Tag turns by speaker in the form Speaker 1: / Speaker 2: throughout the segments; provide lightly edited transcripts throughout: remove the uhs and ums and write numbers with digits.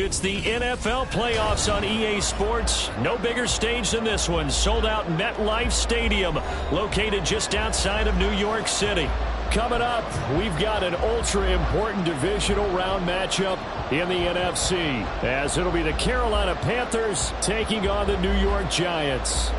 Speaker 1: It's the NFL playoffs on EA Sports. No bigger stage than this one. Sold out MetLife Stadium, located just outside of New York City. Coming up, we've got an ultra-important divisional round matchup in the NFC, as it'll be the Carolina Panthers taking on the New York Giants.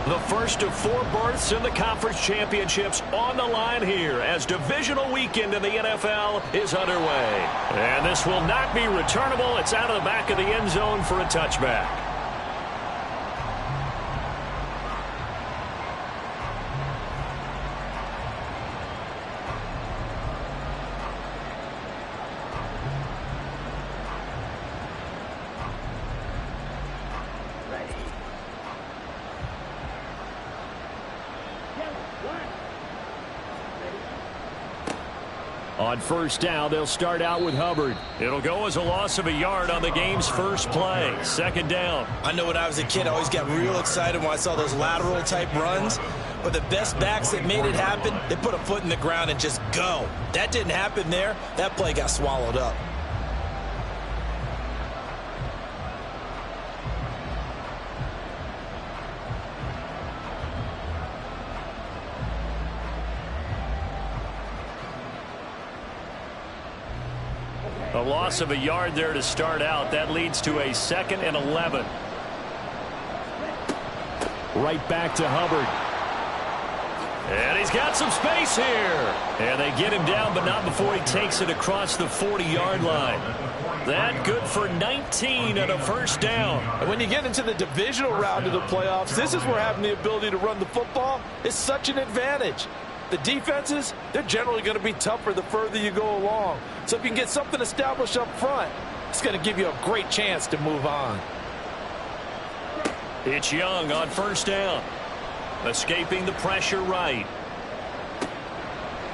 Speaker 1: The first of 4 berths in the conference championships on the line here as divisional weekend in the NFL is underway. And this will not be returnable. It's out of the back of the end zone for a touchback. On first down, they'll start out with Hubbard. It'll go as a loss of a yard on the game's first play. Second down.
Speaker 2: I know when I was a kid, I always got real excited when I saw those lateral-type runs. But the best backs that made it happen, they put a foot in the ground and just go. That didn't happen there. That play got swallowed up.
Speaker 1: A loss of a yard there to start out. That leads to a 2nd and 11. Right back to Hubbard. And he's got some space here. And they get him down, but not before he takes it across the 40-yard line. That good for 19 and a first down.
Speaker 3: And when you get into the divisional round of the playoffs, this is where having the ability to run the football is such an advantage. The defenses, they're generally going to be tougher the further you go along. So if you can get something established up front, it's going to give you a great chance to move on.
Speaker 1: It's Young on first down. Escaping the pressure right.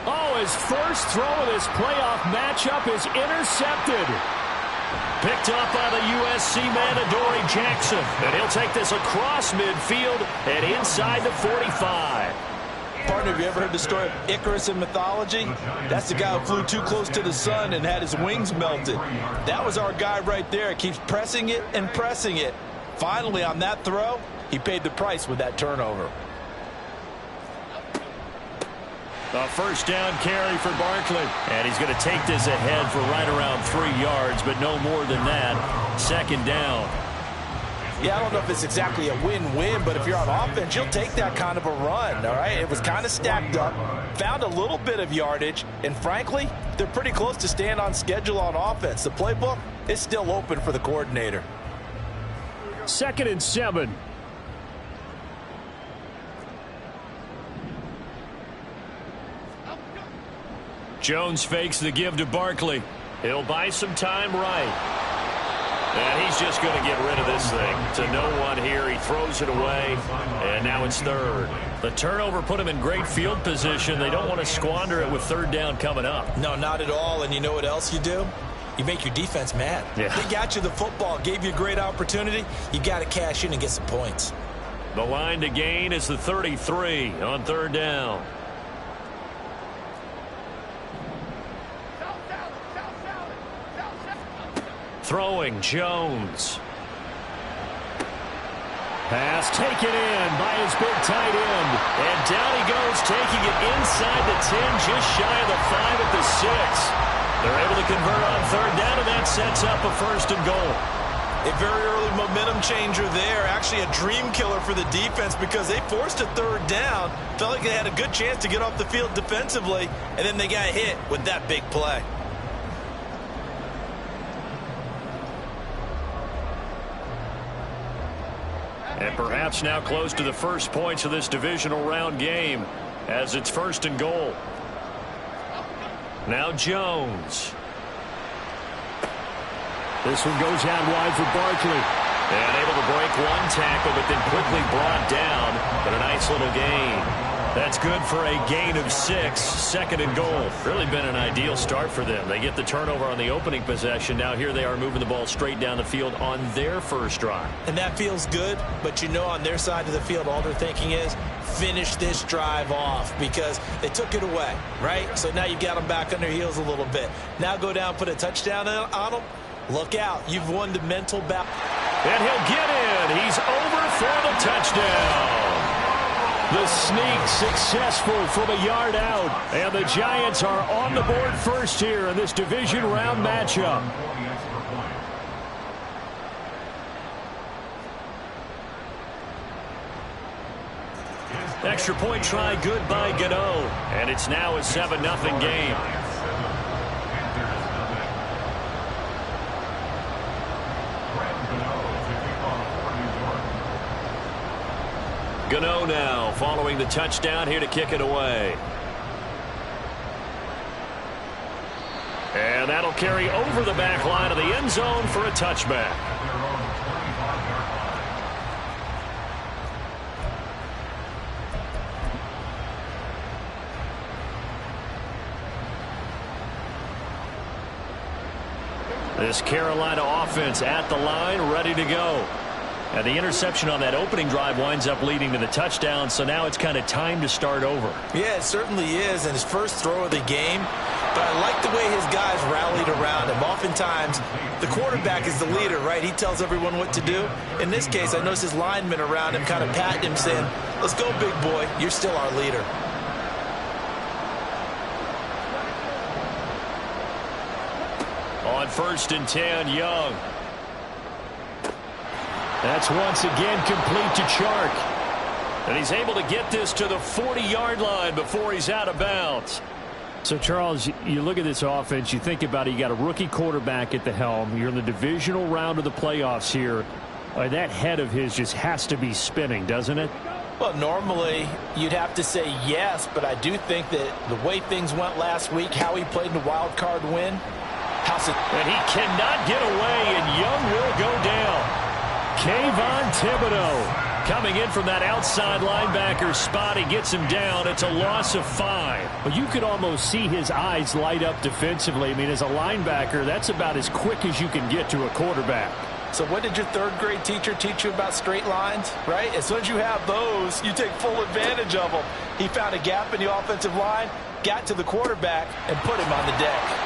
Speaker 1: Oh, his first throw of this playoff matchup is intercepted. Picked up by the USC man, Adoree Jackson. And he'll take this across midfield and inside the 45.
Speaker 2: Partner, have you ever heard the story of Icarus in mythology? That's the guy who flew too close to the sun and had his wings melted. That was our guy right there. Keeps pressing it and pressing it. Finally, on that throw, he paid the price with that turnover.
Speaker 1: A first down carry for Barkley. And he's going to take this ahead for right around 3 yards, but no more than that. Second down.
Speaker 2: Yeah, I don't know if it's exactly a win-win, but if you're on offense, you'll take that kind of a run, all right? It was kind of stacked up, found a little bit of yardage, and frankly, they're pretty close to staying on schedule on offense. The playbook is still open for the coordinator.
Speaker 1: 2nd and 7. Jones fakes the give to Barkley. He'll buy some time right. And he's just going to get rid of this thing. To no one here. He throws it away. And now it's 3rd. The turnover put him in great field position. They don't want to squander it with 3rd down coming up.
Speaker 2: No, not at all. And you know what else you do? You make your defense mad.
Speaker 1: Yeah.
Speaker 2: They got you the football, gave you a great opportunity. You got to cash in and get some points.
Speaker 1: The line to gain is the 33 on 3rd down. Throwing Jones. Pass taken in by his big tight end. And down he goes, taking it inside the 10, just shy of the 5 at the 6. They're able to convert on 3rd down, and that sets up a 1st and goal.
Speaker 2: A very early momentum changer there. Actually a dream killer for the defense because they forced a 3rd down. Felt like they had a good chance to get off the field defensively, and then they got hit with that big play.
Speaker 1: And perhaps now close to the first points of this divisional round game as it's 1st and goal. Now Jones. This one goes out wide for Barkley. And able to break one tackle, but then quickly brought down. But a nice little gain. That's good for a gain of 6, 2nd and goal. Really been an ideal start for them. They get the turnover on the opening possession. Now here they are moving the ball straight down the field on their first drive.
Speaker 2: And that feels good, but you know on their side of the field all they're thinking is finish this drive off because they took it away, right? So now you've got them back on their heels a little bit. Now go down, put a touchdown on them. Look out. You've won the mental battle.
Speaker 1: And he'll get in. He's over for the touchdown. The sneak successful from a yard out. And the Giants are on the board first here in this division round matchup. Extra point try good by Gano. And it's now a 7-0 game. Gano now following the touchdown here to kick it away. And that'll carry over the back line of the end zone for a touchback. This Carolina offense at the line, ready to go. And the interception on that opening drive winds up leading to the touchdown, so now it's kind of time to start over.
Speaker 2: Yeah, it certainly is, and his first throw of the game. But I like the way his guys rallied around him. Oftentimes, the quarterback is the leader, right? He tells everyone what to do. In this case, I noticed his linemen around him kind of patting him, saying, let's go, big boy. You're still our leader.
Speaker 1: On 1st and 10, Young. That's once again complete to Chark. And he's able to get this to the 40-yard line before he's out of bounds. So, Charles, you look at this offense, you think about it, you got a rookie quarterback at the helm. You're in the divisional round of the playoffs here. That head of his just has to be spinning, doesn't it?
Speaker 2: Well, normally you'd have to say yes, but I do think that the way things went last week, how he played in the wild card win.
Speaker 1: And he cannot get away, and Young will go down. Kayvon Thibodeau coming in from that outside linebacker spot. He gets him down. It's a loss of 5. But you could almost see his eyes light up defensively. I mean, as a linebacker, that's about as quick as you can get to a quarterback.
Speaker 2: So what did your 3rd grade teacher teach you about straight lines, right? As soon as you have those, you take full advantage of them. He found a gap in the offensive line, got to the quarterback, and put him on the deck.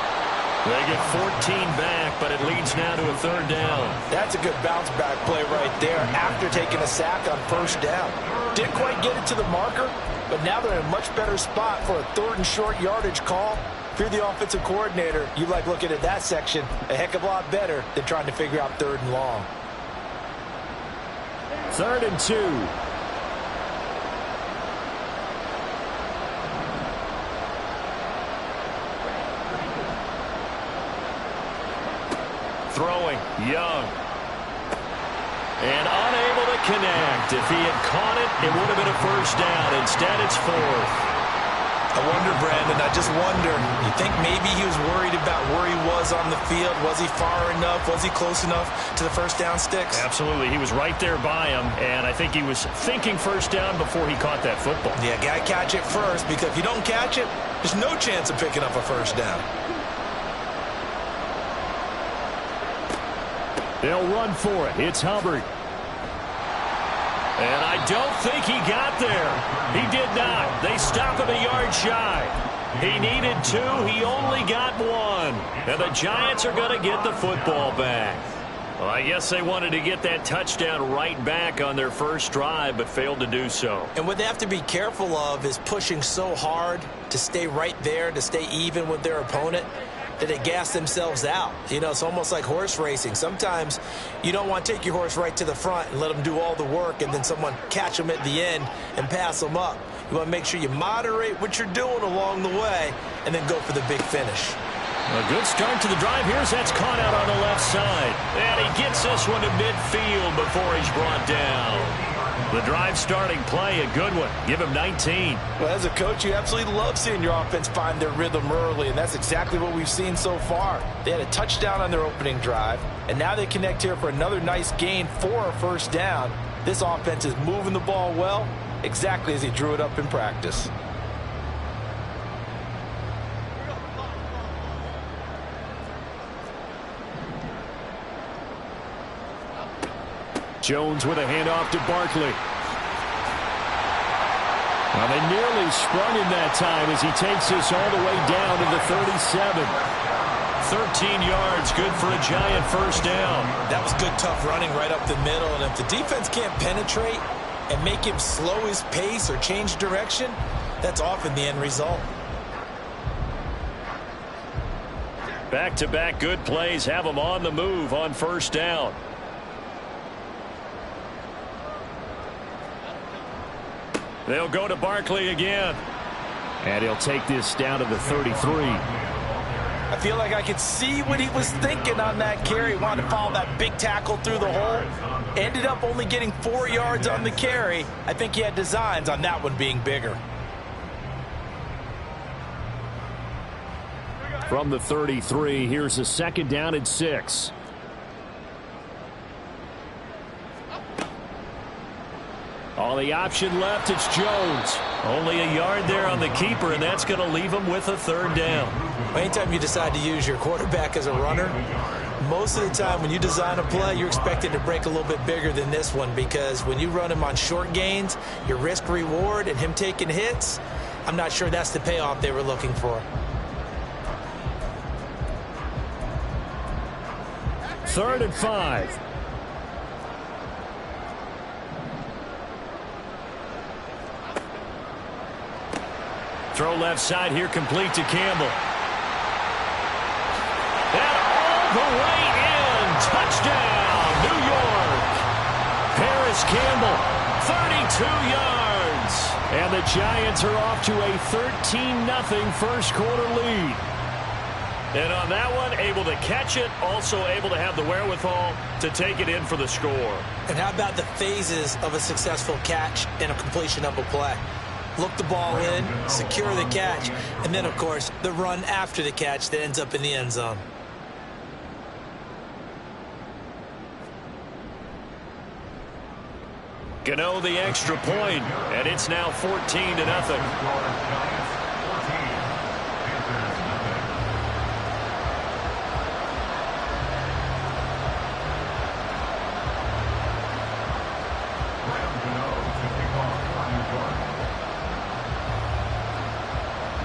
Speaker 1: They get 14 back, but it leads now to a 3rd down.
Speaker 2: That's a good bounce back play right there after taking a sack on 1st down. Didn't quite get it to the marker, but now they're in a much better spot for a 3rd and short yardage call. If you're the offensive coordinator, you like looking at that section a heck of a lot better than trying to figure out 3rd and long.
Speaker 1: 3rd and 2. Throwing, Young. And unable to connect. If he had caught it, it would have been a 1st down. Instead, it's 4th.
Speaker 2: I wonder, Brandon, I just wonder, you think maybe he was worried about where he was on the field? Was he far enough? Was he close enough to the 1st down sticks?
Speaker 1: Absolutely. He was right there by him, and I think he was thinking 1st down before he caught that football.
Speaker 2: Yeah, got to catch it first, because if you don't catch it, there's no chance of picking up a 1st down.
Speaker 1: They'll run for it. It's Hubbard. And I don't think he got there. He did not. They stop him a yard shy. He needed 2. He only got 1. And the Giants are going to get the football back. Well, I guess they wanted to get that touchdown right back on their first drive, but failed to do so.
Speaker 2: And what they have to be careful of is pushing so hard to stay right there, to stay even with their opponent, that they gas themselves out. You know, it's almost like horse racing. Sometimes you don't want to take your horse right to the front and let them do all the work and then someone catch them at the end and pass them up. You want to make sure you moderate what you're doing along the way and then go for the big finish.
Speaker 1: A good start to the drive. Here's that's caught out on the left side. And he gets this one to midfield before he's brought down. The drive starting play, a good one. Give him 19.
Speaker 2: Well, as a coach, you absolutely love seeing your offense find their rhythm early, and that's exactly what we've seen so far. They had a touchdown on their opening drive, and now they connect here for another nice gain for a 1st down. This offense is moving the ball well, exactly as he drew it up in practice.
Speaker 1: Jones with a handoff to Barkley. Well, they nearly sprung him that time as he takes this all the way down to the 37. 13 yards, good for a giant first down.
Speaker 3: That was good, tough running right up the middle. And if the defense can't penetrate and make him slow his pace or change direction, that's often the end result.
Speaker 1: Back-to-back good plays have him on the move on first down. They'll go to Barkley again. And he'll take this down to the 33.
Speaker 2: I feel like I could see what he was thinking on that carry. Wanted to follow that big tackle through the hole. Ended up only getting 4 yards on the carry. I think he had designs on that one being bigger.
Speaker 1: From the 33, here's a second down and 6. All the option left, it's Jones. Only a yard there on the keeper, and that's going to leave him with a third down.
Speaker 3: Anytime you decide to use your quarterback as a runner, most of the time when you design a play, you're expected to break a little bit bigger than this one, because when you run him on short gains, your risk-reward and him taking hits, I'm not sure that's the payoff they were looking for.
Speaker 1: Third and 5. Throw left side here, complete to Campbell. And all the way in. Touchdown, New York. Paris Campbell, 32 yards. And the Giants are off to a 13-0 first quarter lead. And on that one, able to catch it, also able to have the wherewithal to take it in for the score.
Speaker 3: And how about the phases of a successful catch and a completion of a play? Look the ball in, secure the catch, and then, of course, the run after the catch that ends up in the end zone.
Speaker 1: Gano the extra point, and it's now 14-0.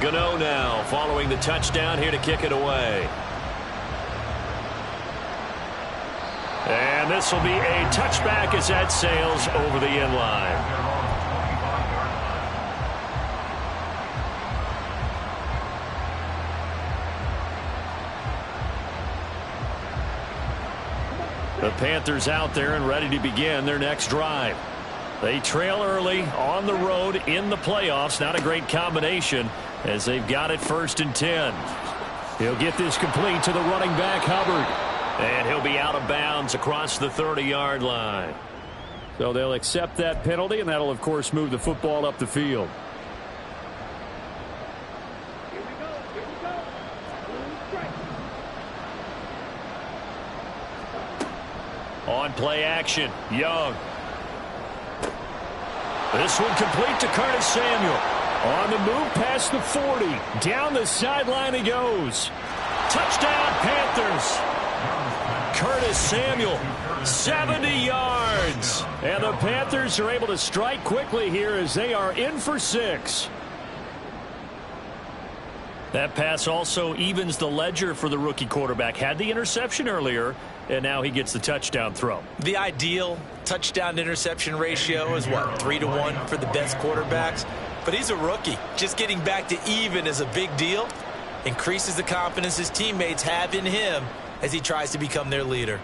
Speaker 1: Gano now following the touchdown here to kick it away. And this will be a touchback as that sails over the end line. The Panthers out there and ready to begin their next drive. They trail early on the road in the playoffs. Not a great combination as they've got it 1st and 10. He'll get this complete to the running back, Hubbard. And he'll be out of bounds across the 30-yard line. So they'll accept that penalty, and that'll, of course, move the football up the field. On play action, Young. This one complete to Curtis Samuel. On the move past the 40. Down the sideline he goes. Touchdown, Panthers. Curtis Samuel, 70 yards. And the Panthers are able to strike quickly here as they are in for 6. That pass also evens the ledger for the rookie quarterback. Had the interception earlier, and now he gets the touchdown throw.
Speaker 3: The ideal touchdown-interception ratio is, what, 3-to-1 for the best quarterbacks? But he's a rookie. Just getting back to even is a big deal. Increases the confidence his teammates have in him as he tries to become their leader.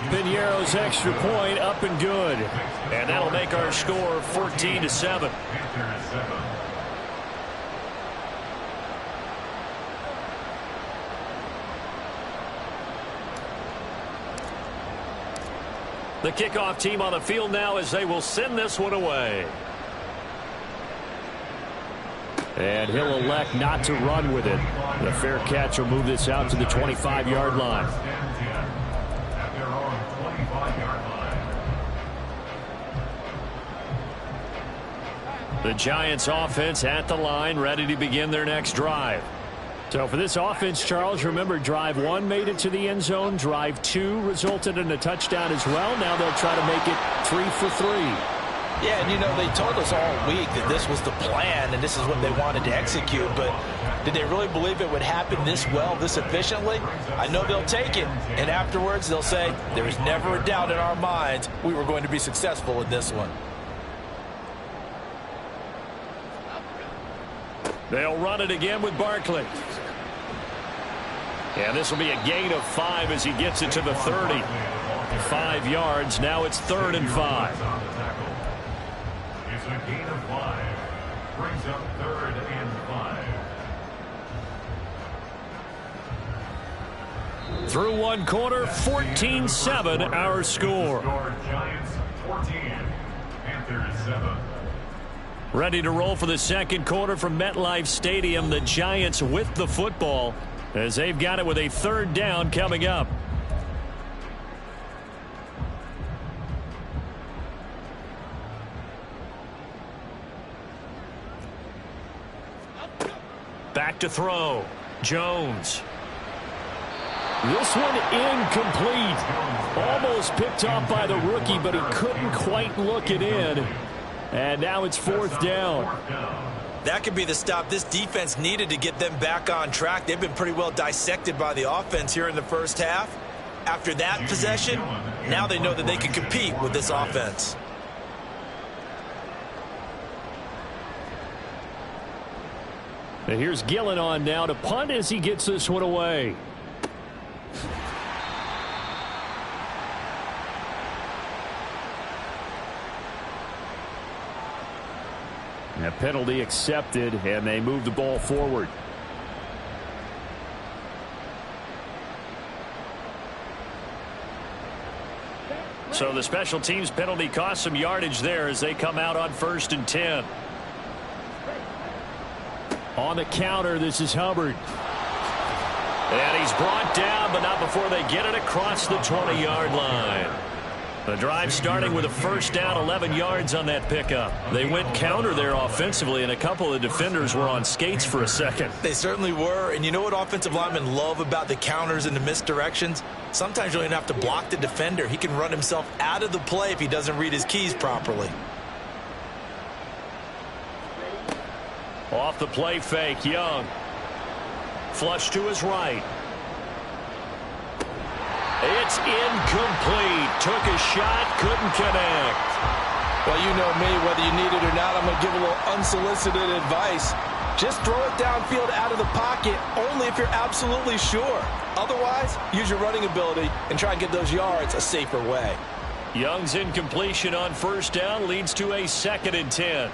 Speaker 1: Piñeiro's extra point up and good. And that'll make our score 14-7. The kickoff team on the field now as they will send this one away. And he'll elect not to run with it. The fair catch will move this out to the 25-yard line. The Giants offense at the line, ready to begin their next drive. So for this offense, Charles, remember drive 1 made it to the end zone. Drive 2 resulted in a touchdown as well. Now they'll try to make it 3 for 3.
Speaker 2: Yeah, and you know, they told us all week that this was the plan and this is what they wanted to execute, but did they really believe it would happen this well, this efficiently? I know they'll take it, and afterwards they'll say, there was never a doubt in our minds we were going to be successful in this one.
Speaker 1: They'll run it again with Barkley. And this will be a gain of 5 as he gets it to the 30. 5 yards. Now it's 3rd and 5.
Speaker 4: It's a gain of 5. Brings up 3rd and 5.
Speaker 1: Through one quarter, 14-7 our score.
Speaker 4: Giants 14, Panthers 7.
Speaker 1: Ready to roll for the second quarter from MetLife Stadium. The Giants with the football as they've got it with a 3rd down coming up. Back to throw. Jones. This one incomplete. Almost picked off by the rookie, but he couldn't quite look it in. And now it's 4th down.
Speaker 2: That could be the stop this defense needed to get them back on track. They've been pretty well dissected by the offense here in the first half. After that possession, now they know that they can compete with this offense.
Speaker 1: And here's Gillen on now to punt as he gets this one away. A penalty accepted, and they move the ball forward. So the special teams penalty cost some yardage there as they come out on 1st and 10. On the counter, this is Hubbard. And he's brought down, but not before they get it across the 20-yard line. The drive starting with a 1st down, 11 yards on that pickup. They went counter there offensively, and a couple of defenders were on skates for a second.
Speaker 2: They certainly were, and you know what offensive linemen love about the counters and the misdirections? Sometimes you don't even have to block the defender. He can run himself out of the play if he doesn't read his keys properly.
Speaker 1: Off the play fake, Young. Flush to his right. It's incomplete. Took a shot, couldn't connect.
Speaker 3: Well, you know me, whether you need it or not, I'm going to give a little unsolicited advice. Just throw it downfield out of the pocket only if you're absolutely sure. Otherwise, use your running ability and try and get those yards a safer way.
Speaker 1: Young's incompletion on 1st down leads to a 2nd and 10.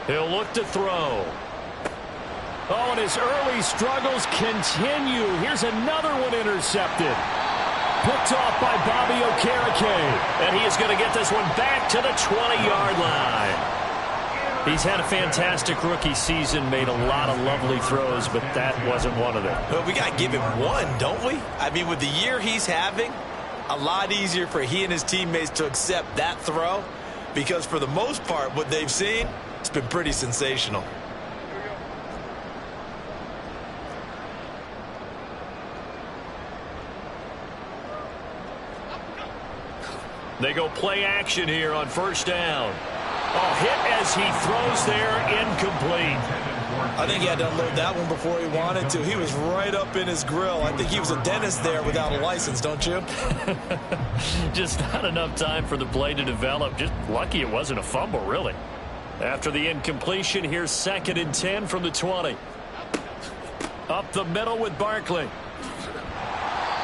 Speaker 1: He'll look to throw. Oh, and his early struggles continue. Here's another one intercepted. Picked off by Bobby Okereke. And he is going to get this one back to the 20-yard line. He's had a fantastic rookie season, made a lot of lovely throws, but that wasn't one of them.
Speaker 2: Well, we got to give him one, don't we? I mean, with the year he's having, a lot easier for he and his teammates to accept that throw because for the most part, what they've seen, it's been pretty sensational.
Speaker 1: They go play action here on 1st down. Oh, hit as he throws there, incomplete.
Speaker 2: I think he had to unload that one before he wanted to. He was right up in his grill. I think he was a dentist there without a license, don't you?
Speaker 1: Just not enough time for the play to develop. Just lucky it wasn't a fumble, really. After the incompletion, here's 2nd and 10 from the 20. Up the middle with Barkley.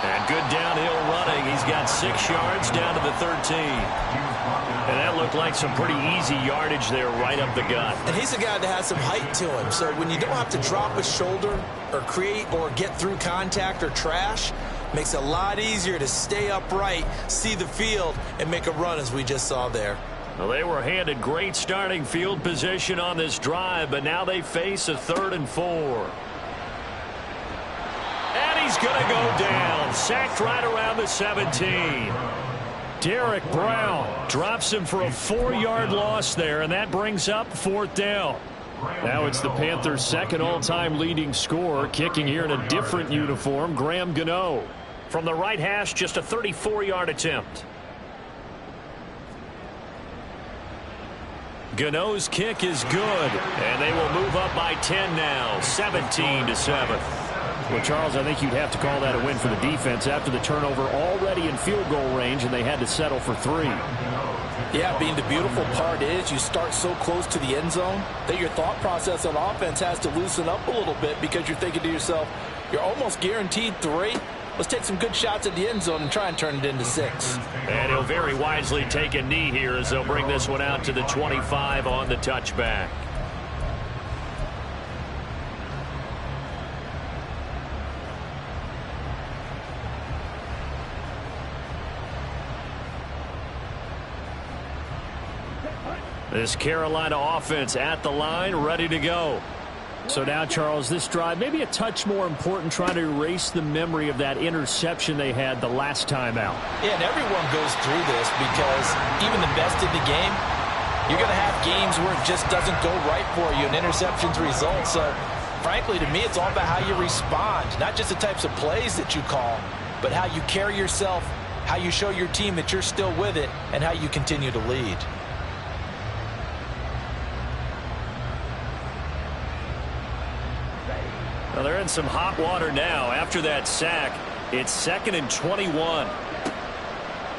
Speaker 1: And good downhill running. He's got 6 yards down to the 13. And that looked like some pretty easy yardage there right up the gut.
Speaker 2: And he's a guy that has some height to him. So when you don't have to drop a shoulder or create or get through contact or trash, makes it a lot easier to stay upright, see the field, and make a run as we just saw there.
Speaker 1: Well, they were handed great starting field position on this drive, but now they face a 3rd and 4. And he's going to go down. Sacked right around the 17. Derek Brown drops him for a 4-yard loss there, and that brings up 4th down. Now it's the Panthers' second all-time leading scorer, kicking here in a different uniform, Graham Gano. From the right hash, just a 34-yard attempt. Gano's kick is good, and they will move up by 10 now, 17-7. Well, Charles, I think you'd have to call that a win for the defense after the turnover already in field goal range, and they had to settle for 3.
Speaker 2: Yeah, Bean, the beautiful part is you start so close to the end zone that your thought process on offense has to loosen up a little bit because you're thinking to yourself, you're almost guaranteed 3. Let's take some good shots at the end zone and try and turn it into 6.
Speaker 1: And he'll very wisely take a knee here as they'll bring this one out to the 25 on the touchback. This Carolina offense at the line, ready to go. So now, Charles, this drive maybe a touch more important, trying to erase the memory of that interception they had the last time out.
Speaker 2: Yeah, and everyone goes through this because even the best in the game, you're going to have games where it just doesn't go right for you and interceptions result. So, frankly, to me, it's all about how you respond, not just the types of plays that you call, but how you carry yourself, how you show your team that you're still with it, and how you continue to lead.
Speaker 1: Well, they're in some hot water now. After that sack, it's 2nd and 21.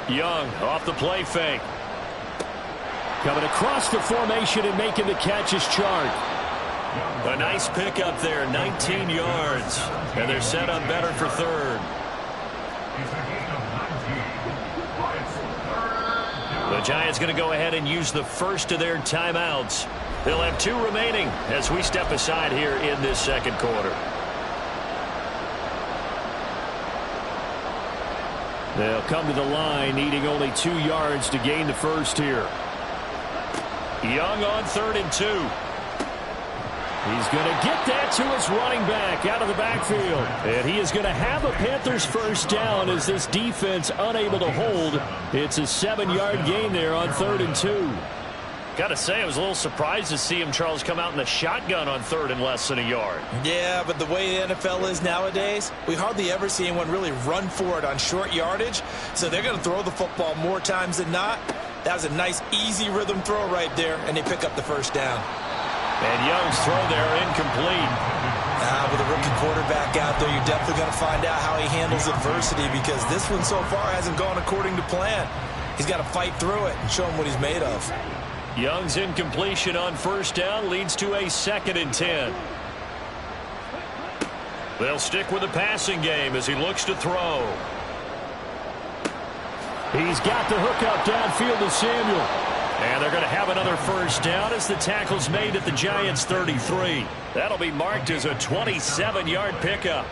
Speaker 1: Young off the play fake. Coming across the formation and making the catch is Chark. A nice pickup there, 19 yards. And they're set up better for 3rd. The Giants going to go ahead and use the first of their timeouts. They'll have 2 remaining as we step aside here in this second quarter. They'll come to the line, needing only 2 yards to gain the first here. Young on 3rd and 2. He's going to get that to his running back out of the backfield. And he is going to have a Panthers first down as this defense unable to hold. It's a 7-yard gain there on 3rd and 2. Got to say, I was a little surprised to see him, Charles, come out in the shotgun on 3rd and less than a yard.
Speaker 2: Yeah, but the way the NFL is nowadays, we hardly ever see anyone really run for it on short yardage. So they're going to throw the football more times than not. That was a nice, easy rhythm throw right there, and they pick up the first down.
Speaker 1: And Young's throw there incomplete.
Speaker 2: With a rookie quarterback out there, you're definitely going to find out how he handles adversity because this one so far hasn't gone according to plan. He's got to fight through it and show him what he's made of.
Speaker 1: Young's incompletion on first down leads to a 2nd and 10. They'll stick with the passing game as he looks to throw. He's got the hook up downfield to Samuel. And they're going to have another first down as the tackle's made at the Giants' 33. That'll be marked as a 27-yard pickup.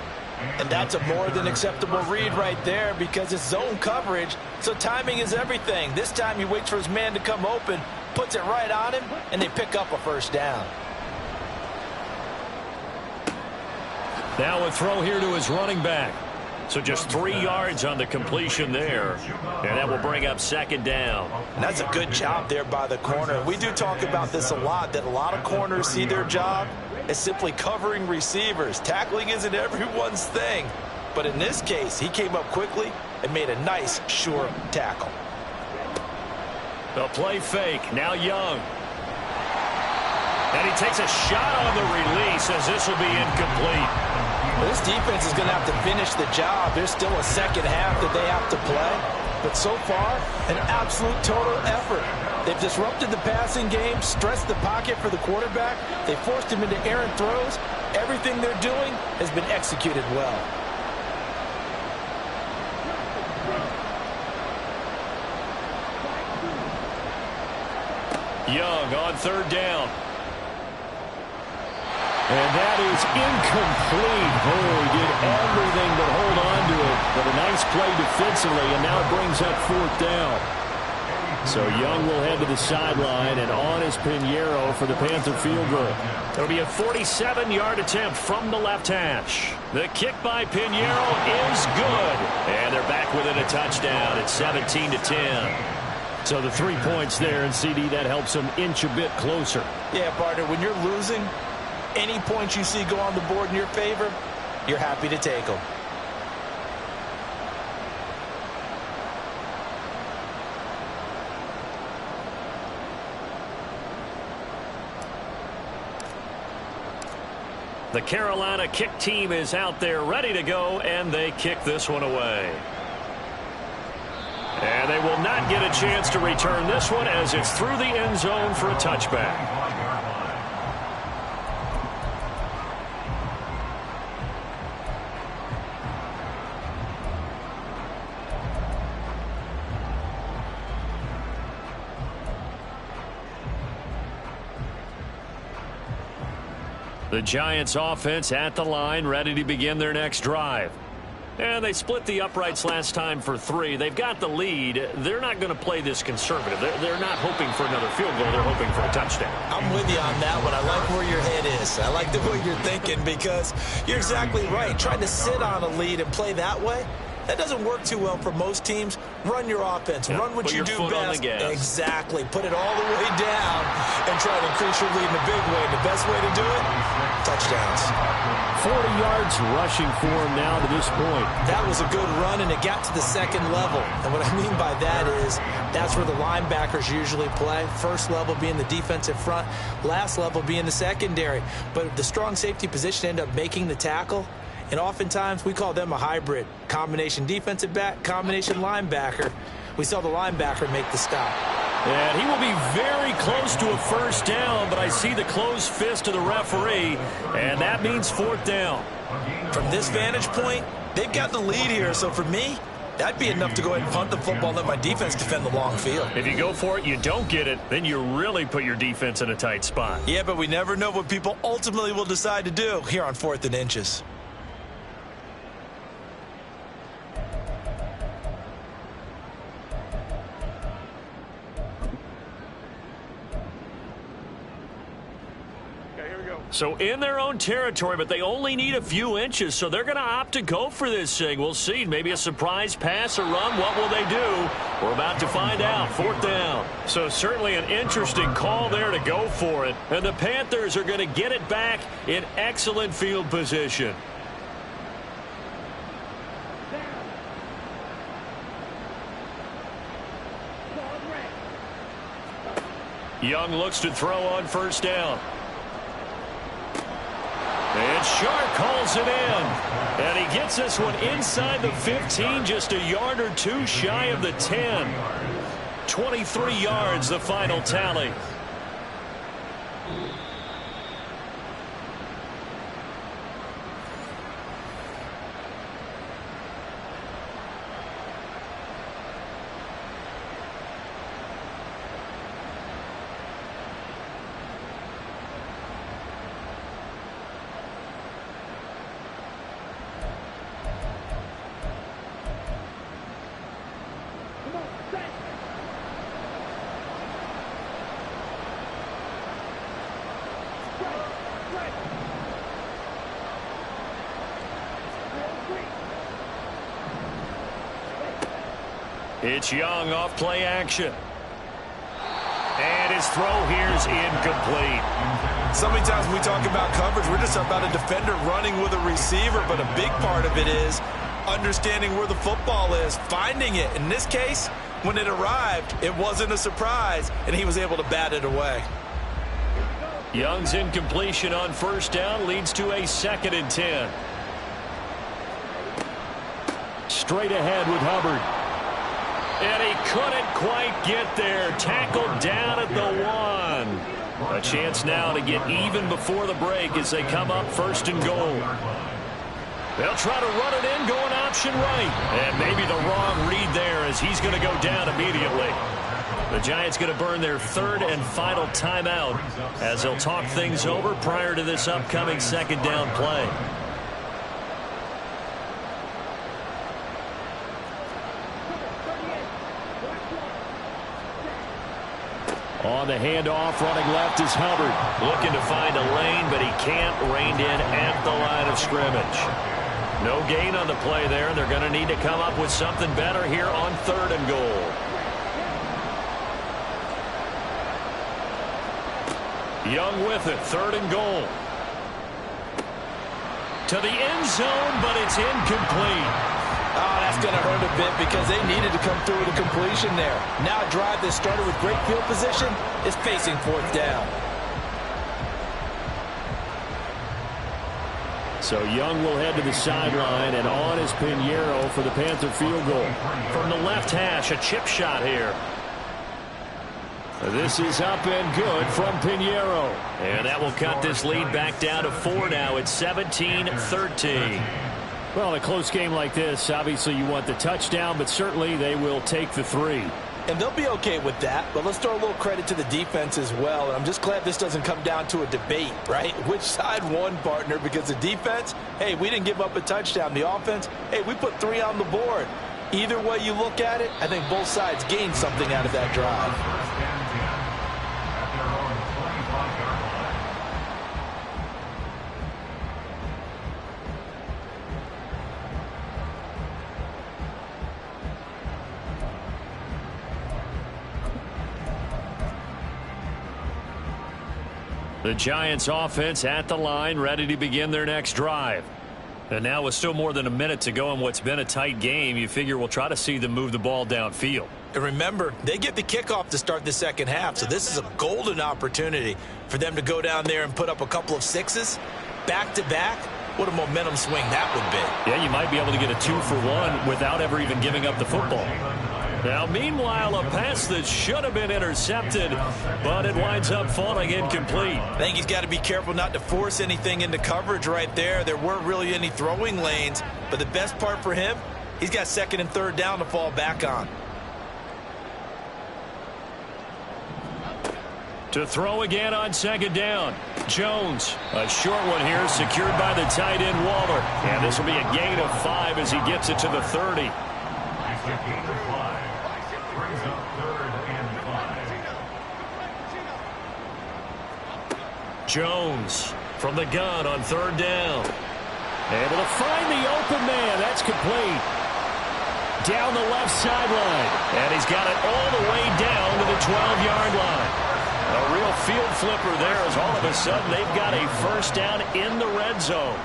Speaker 2: And that's a more than acceptable read right there because it's zone coverage, so timing is everything. This time he waits for his man to come open, puts it right on him, and they pick up a first down.
Speaker 1: Now a throw here to his running back. So just 3 yards on the completion there. And that will bring up 2nd down.
Speaker 2: And that's a good job there by the corner. We do talk about this a lot, that a lot of corners see their job as simply covering receivers. Tackling isn't everyone's thing. But in this case, he came up quickly and made a nice, sure tackle.
Speaker 1: The play fake. Now Young. And he takes a shot on the release as this will be incomplete.
Speaker 2: This defense is going to have to finish the job. There's still a second half that they have to play. But so far, an absolute total effort. They've disrupted the passing game, stressed the pocket for the quarterback. They forced him into errant throws. Everything they're doing has been executed well.
Speaker 1: Young on 3rd down. And that is incomplete. Oh, he did everything but hold on to it. But a nice play defensively, and now it brings up 4th down. So Young will head to the sideline, and on is Pinheiro for the Panther field goal. It'll be a 47-yard attempt from the left hash. The kick by Pinheiro is good. And they're back within a touchdown at 17-10. So the 3 points there, and CD, that helps them inch a bit closer.
Speaker 2: Yeah, partner, when you're losing, any points you see go on the board in your favor, you're happy to take them.
Speaker 1: The Carolina kick team is out there ready to go, and they kick this one away. And they will not get a chance to return this one as it's through the end zone for a touchback. The Giants offense at the line, ready to begin their next drive. And they split the uprights last time for 3. They've got the lead. They're not going to play this conservative. They're not hoping for another field goal. They're hoping for a touchdown.
Speaker 2: I'm with you on that one. I like where your head is. I like the way you're thinking because you're exactly right. Trying to sit on a lead and play that way, that doesn't work too well for most teams. Run your offense.
Speaker 1: Yeah,
Speaker 2: run what you do best.
Speaker 1: Exactly.
Speaker 2: Put it all the way down and try to increase your lead in a big way. And the best way to do it, touchdowns.
Speaker 1: 40 yards rushing for him now to this point.
Speaker 2: That was a good run, and it got to the second level. And what I mean by that is that's where the linebackers usually play. First level being the defensive front, last level being the secondary. But the strong safety position ended up making the tackle. And oftentimes, we call them a hybrid. Combination defensive back, combination linebacker. We saw the linebacker make the stop.
Speaker 1: And he will be very close to a first down, but I see the closed fist of the referee, and that means 4th down.
Speaker 2: From this vantage point, they've got the lead here. So for me, that'd be enough to go ahead and punt the football and let my defense defend the long field.
Speaker 1: If you go for it, you don't get it, then you really put your defense in a tight spot.
Speaker 2: Yeah, but we never know what people ultimately will decide to do here on 4th and inches.
Speaker 1: So in their own territory, but they only need a few inches, so they're going to opt to go for this thing. We'll see. Maybe a surprise pass or run. What will they do? We're about to find out. 4th down. So certainly an interesting call there to go for it. And the Panthers are going to get it back in excellent field position. Young looks to throw on first down. And Shark calls it in. And he gets this one inside the 15, just a yard or 2 shy of the 10. 23 yards, the final tally. It's Young off play action. And his throw here's incomplete.
Speaker 2: So many times when we talk about coverage, we're just about a defender running with a receiver, but a big part of it is understanding where the football is, finding it. In this case, when it arrived, it wasn't a surprise, and he was able to bat it away.
Speaker 1: Young's incompletion on first down leads to a 2nd and 10. Straight ahead with Hubbard. And he couldn't quite get there. Tackled down at the 1. A chance now to get even before the break as they come up 1st and goal. They'll try to run it in, going option right. And maybe the wrong read there as he's going to go down immediately. The Giants going to burn their 3rd and final timeout as they'll talk things over prior to this upcoming 2nd down play. On the handoff, running left is Hubbard. Looking to find a lane, but he can't. Reined in at the line of scrimmage. No gain on the play there. They're going to need to come up with something better here on 3rd and goal. Young with it, 3rd and goal. To the end zone, but it's incomplete.
Speaker 3: Oh, that's going to hurt a bit because they needed to come through with a completion there. Now a drive that started with great field position is facing 4th down.
Speaker 1: So Young will head to the sideline, and on is Pinheiro for the Panther field goal. From the left hash, a chip shot here. This is up and good from Pinheiro. And that will cut this lead back down to 4 now. It's 17-13. Well, in a close game like this, obviously you want the touchdown, but certainly they will take the 3.
Speaker 3: And they'll be okay with that, but let's throw a little credit to the defense as well. And I'm just glad this doesn't come down to a debate, right? Which side won, partner? Because the defense, hey, we didn't give up a touchdown. The offense, hey, we put 3 on the board. Either way you look at it, I think both sides gained something out of that drive.
Speaker 1: The Giants offense at the line, ready to begin their next drive. And now with still more than a minute to go in what's been a tight game, you figure we'll try to see them move the ball downfield.
Speaker 3: And remember, they get the kickoff to start the second half, so this is a golden opportunity for them to go down there and put up a couple of 6s back-to-back. What a momentum swing that would be.
Speaker 1: Yeah, you might be able to get a 2-for-1 without ever even giving up the football. Now, meanwhile, a pass that should have been intercepted, but it winds up falling incomplete.
Speaker 3: I think he's got to be careful not to force anything into coverage right there. There weren't really any throwing lanes, but the best part for him, he's got 2nd and 3rd down to fall back on.
Speaker 1: To throw again on 2nd down. Jones, a short one here, secured by the tight end Waller. And this will be a gain of 5 as he gets it to the 30. Jones from the gun on 3rd down. Able to find the open man. That's complete. Down the left sideline. And he's got it all the way down to the 12-yard line. A real field flipper there as all of a sudden they've got a 1st down in the red zone.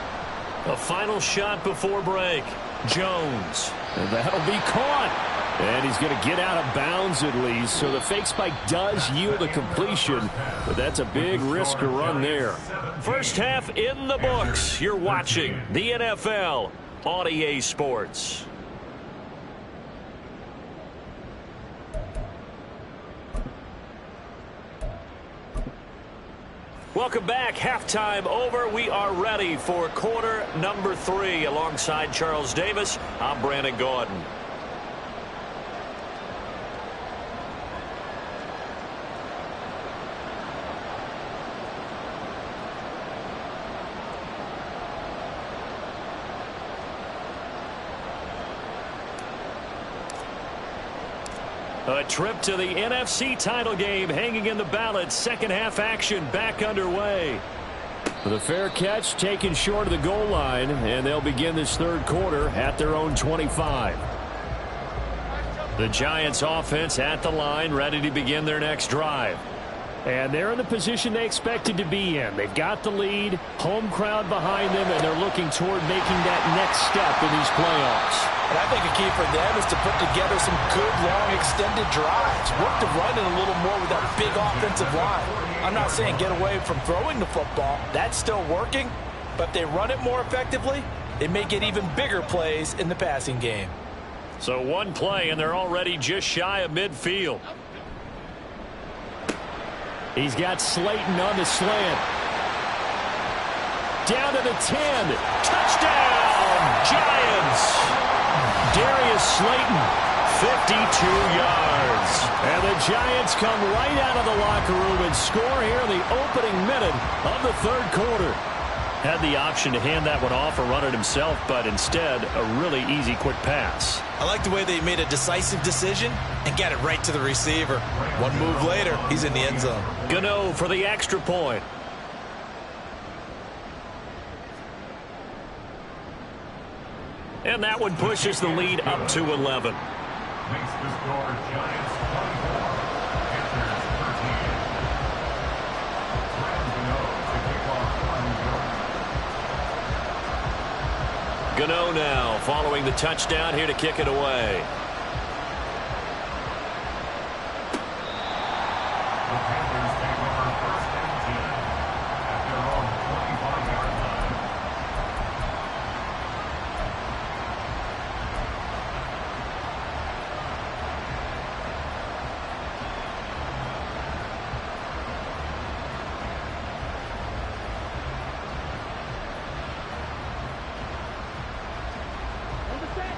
Speaker 1: A final shot before break. Jones. And that'll be caught. And he's going to get out of bounds at least. So the fake spike does yield a completion, but that's a big risk to run there. First half in the books. You're watching the NFL on EA Sports. Welcome back. Halftime over. We are ready for quarter number 3. Alongside Charles Davis, I'm Brandon Gaudin. A trip to the NFC title game hanging in the balance. Second half action back underway. The fair catch taken short of the goal line, and they'll begin this 3rd quarter at their own 25. The Giants offense at the line, ready to begin their next drive. And they're in the position they expected to be in. They've got the lead, home crowd behind them, and they're looking toward making that next step in these playoffs.
Speaker 3: And I think a key for them is to put together some good, long, extended drives. Work the run in a little more with that big offensive line. I'm not saying get away from throwing the football. That's still working. But if they run it more effectively, they may get even bigger plays in the passing game.
Speaker 1: So one play, and they're already just shy of midfield. He's got Slayton on the slant. Down to the 10. Touchdown, Giants. Darius Slayton, 52 yards. And the Giants come right out of the locker room and score here in the opening minute of the 3rd quarter. Had the option to hand that one off or run it himself, but instead a really easy quick pass.
Speaker 3: I like the way they made a decisive decision and got it right to the receiver. One move later, he's in the end zone.
Speaker 1: Gano for the extra point. And that one pushes the lead up to 11.
Speaker 4: Makes the score Giants 24, Panthers 13. Rams Gano to kick off on
Speaker 1: Gano now following the touchdown here to kick it away.
Speaker 4: The Panthers take over first and 10 at their own 25-yard line.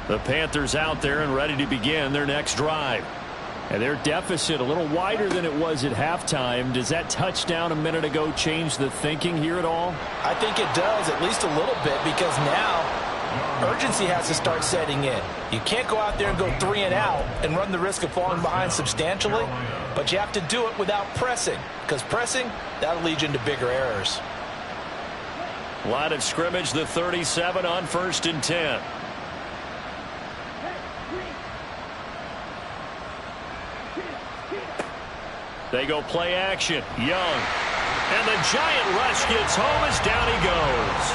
Speaker 1: The Panthers out there and ready to begin their next drive. And their deficit a little wider than it was at halftime. Does that touchdown a minute ago change the thinking here at all?
Speaker 2: I think it does, at least a little bit, because now urgency has to start setting in. You can't go out there and go 3 and out and run the risk of falling behind substantially, but you have to do it without pressing, because pressing, that'll lead you into bigger errors.
Speaker 1: Line of scrimmage, the 37 on 1st and 10. They go play action. Young. And the giant rush gets home as down he goes.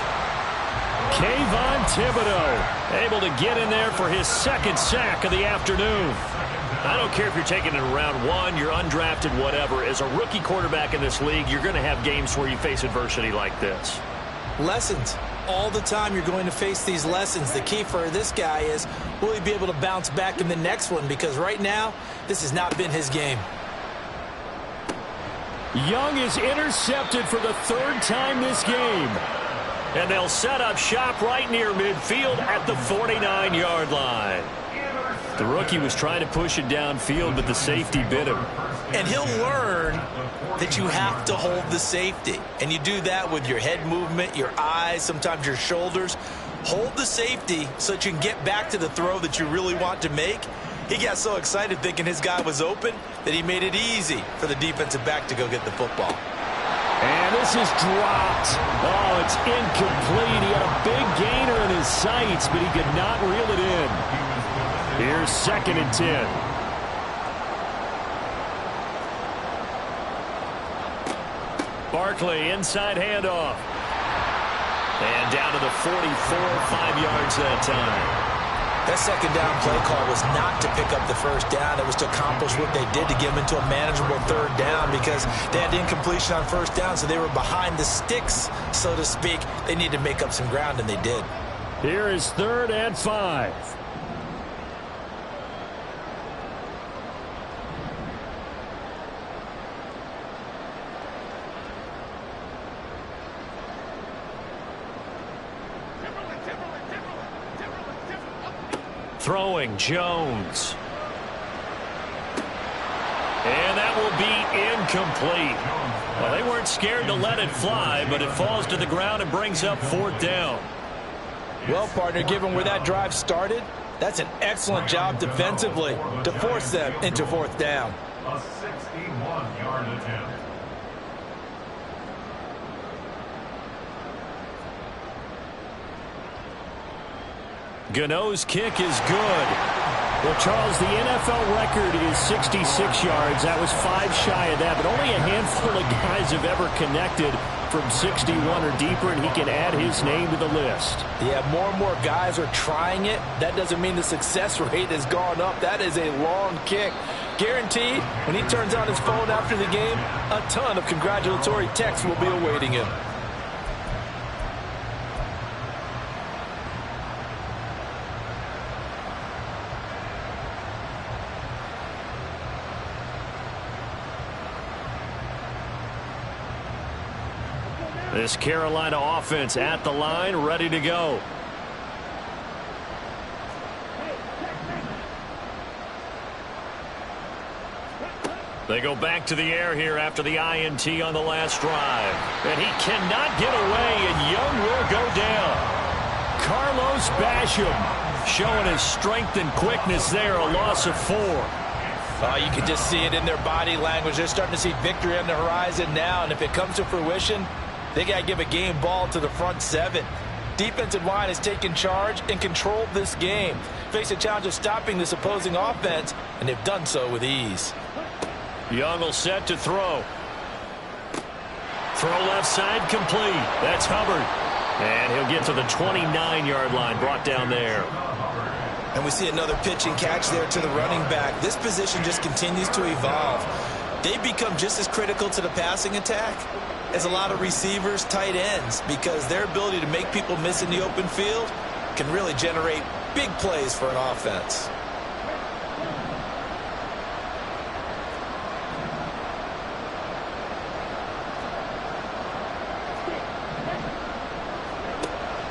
Speaker 1: Kayvon Thibodeau able to get in there for his second sack of the afternoon. I don't care if you're taking it in round 1, you're undrafted, whatever. As a rookie quarterback in this league, you're going to have games where you face adversity like this.
Speaker 3: Lessons. All the time you're going to face these lessons. The key for this guy is, will he be able to bounce back in the next one? Because right now, this has not been his game.
Speaker 1: Young is intercepted for the 3rd time this game. And they'll set up shop right near midfield at the 49-yard line. The rookie was trying to push it downfield, but the safety bit him.
Speaker 3: And he'll learn that you have to hold the safety. And you do that with your head movement, your eyes, sometimes your shoulders. Hold the safety so that you can get back to the throw that you really want to make. He got so excited thinking his guy was open that he made it easy for the defensive back to go get the football.
Speaker 1: And this is dropped. Oh, it's incomplete. He had a big gainer in his sights, but he could not reel it in. Here's 2nd and 10. Barkley, inside handoff. And down to the 44, 5 yards that time.
Speaker 2: That second down play call was not to pick up the first down. It was to accomplish what they did to get them into a manageable 3rd down, because they had incompletion on 1st down, so they were behind the sticks, so to speak. They needed to make up some ground, and they did.
Speaker 1: Here is 3rd and 5. Throwing, Jones. And that will be incomplete. Well, they weren't scared to let it fly, but it falls to the ground and brings up 4th down.
Speaker 3: Well, partner, given where that drive started, that's an excellent job defensively to force them into 4th down.
Speaker 4: A 61-yard attempt.
Speaker 1: Gano's kick is good. Well, Charles, the NFL record is 66 yards. That was 5 shy of that, but only a handful of guys have ever connected from 61 or deeper, and he can add his name to the list.
Speaker 2: Yeah, more and more guys are trying it. That doesn't mean the success rate has gone up. That is a long kick. Guaranteed, when he turns on his phone after the game, a ton of congratulatory texts will be awaiting him.
Speaker 1: This Carolina offense at the line, ready to go. They go back to the air here after the INT on the last drive. And he cannot get away, and Young will go down. Carlos Basham showing his strength and quickness there, a loss of 4.
Speaker 2: Oh, you can just see it in their body language. They're starting to see victory on the horizon now, and if it comes to fruition, they got to give a game ball to the front 7. Defensive line has taken charge and controlled this game. Face a challenge of stopping this opposing offense, and they've done so with ease.
Speaker 1: Young will set to throw. Throw left side complete. That's Hubbard. And he'll get to the 29-yard line, brought down there.
Speaker 2: And we see another pitch and catch there to the running back. This position just continues to evolve. They've become just as critical to the passing attack as a lot of receivers, tight ends, because their ability to make people miss in the open field can really generate big plays for an offense.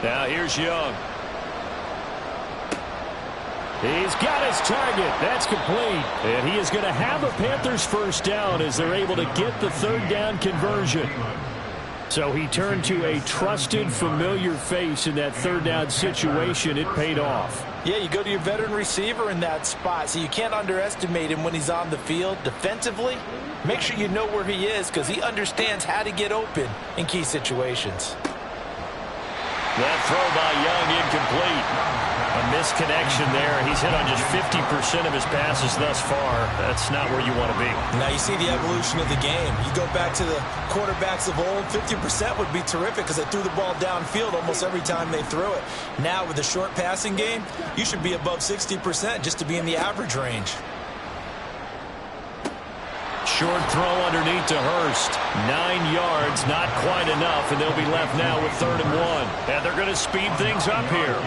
Speaker 1: Now here's Young. He's got his target. That's complete. And he is going to have a Panthers first down as they're able to get the third down conversion. So he turned to a trusted, familiar face in that third down situation. It paid off.
Speaker 2: Yeah, you go to your veteran receiver in that spot, so you can't underestimate him when he's on the field. Defensively, make sure you know where he is because he understands how to get open in key situations.
Speaker 1: That throw by Young incomplete. A misconnection there. He's hit on just 50% of his passes thus far. That's not where you want to be.
Speaker 2: Now you see the evolution of the game. You go back to the quarterbacks of old, 50% would be terrific because they threw the ball downfield almost every time they threw it. Now with the short passing game, you should be above 60% just to be in the average range.
Speaker 1: Short throw underneath to Hurst. 9 yards, not quite enough, and they'll be left now with 3rd and 1. And they're going to speed things up here.